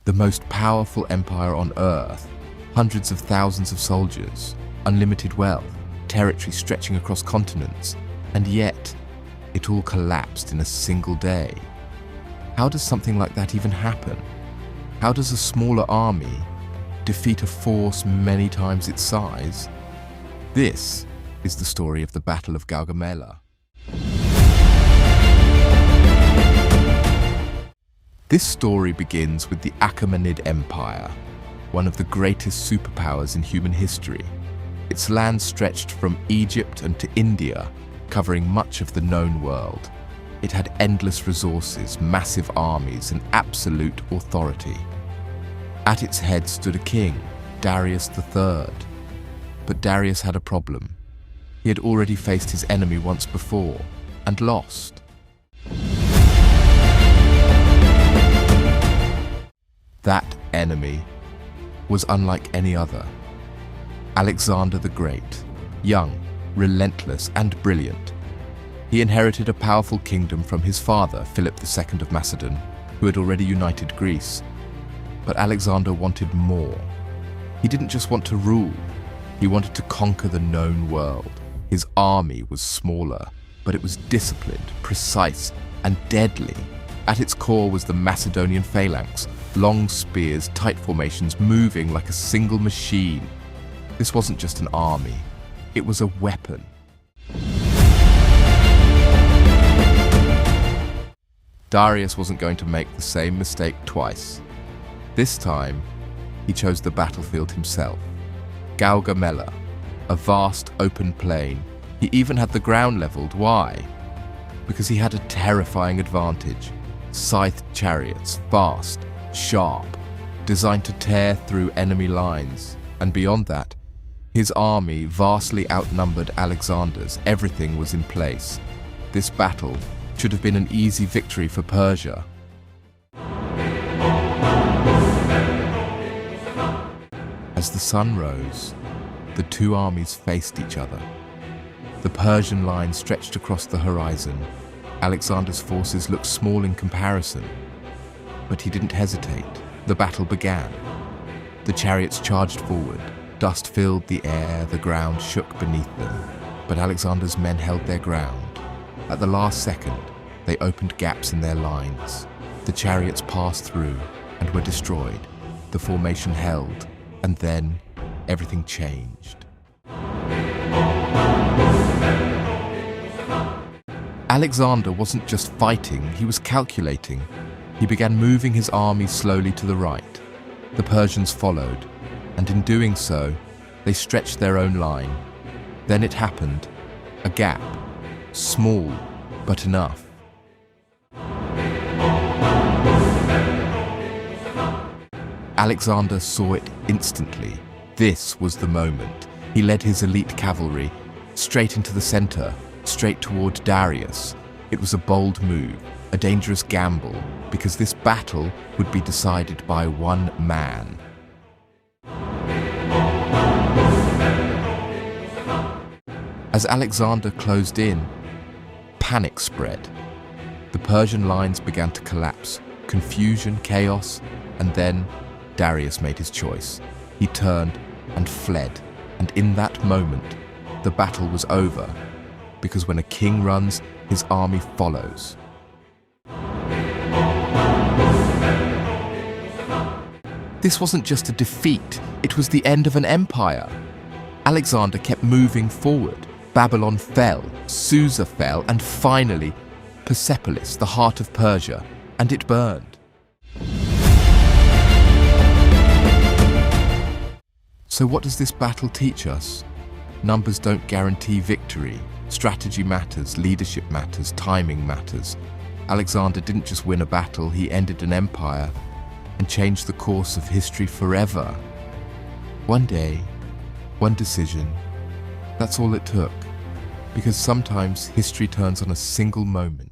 The most powerful empire on Earth, hundreds of thousands of soldiers, unlimited wealth, territory stretching across continents, and yet it all collapsed in a single day. How does something like that even happen? How does a smaller army defeat a force many times its size? This is the story of the Battle of Gaugamela. This story begins with the Achaemenid Empire, one of the greatest superpowers in human history. Its land stretched from Egypt and to India, covering much of the known world. It had endless resources, massive armies, and absolute authority. At its head stood a king, Darius III. But Darius had a problem. He had already faced his enemy once before, and lost. That enemy was unlike any other. Alexander the Great, young, relentless, and brilliant. He inherited a powerful kingdom from his father, Philip II of Macedon, who had already united Greece. But Alexander wanted more. He didn't just want to rule, he wanted to conquer the known world. His army was smaller, but it was disciplined, precise, and deadly. At its core was the Macedonian phalanx, long spears, tight formations, moving like a single machine. This wasn't just an army, it was a weapon. Darius wasn't going to make the same mistake twice. This time, he chose the battlefield himself. Gaugamela, a vast open plain. He even had the ground leveled. Why? Because he had a terrifying advantage. Scythed chariots, fast, sharp, designed to tear through enemy lines. And beyond that, his army vastly outnumbered Alexander's. Everything was in place. This battle should have been an easy victory for Persia. As the sun rose, the two armies faced each other. The Persian line stretched across the horizon. Alexander's forces looked small in comparison, but he didn't hesitate. The battle began. The chariots charged forward. Dust filled the air, the ground shook beneath them. But Alexander's men held their ground. At the last second, they opened gaps in their lines. The chariots passed through and were destroyed. The formation held, and then everything changed. Alexander wasn't just fighting, he was calculating. He began moving his army slowly to the right. The Persians followed, and in doing so, they stretched their own line. Then it happened. A gap. Small, but enough. Alexander saw it instantly. This was the moment. He led his elite cavalry straight into the center, straight toward Darius. It was a bold move, a dangerous gamble, because this battle would be decided by one man. As Alexander closed in, panic spread. The Persian lines began to collapse, confusion, chaos, and then Darius made his choice. He turned and fled, and in that moment, the battle was over, because when a king runs, his army follows. This wasn't just a defeat, it was the end of an empire. Alexander kept moving forward. Babylon fell, Susa fell, and finally, Persepolis, the heart of Persia, and it burned. So what does this battle teach us? Numbers don't guarantee victory. Strategy matters, leadership matters, timing matters. Alexander didn't just win a battle, he ended an empire and changed the course of history forever. One day, one decision, that's all it took. Because sometimes history turns on a single moment.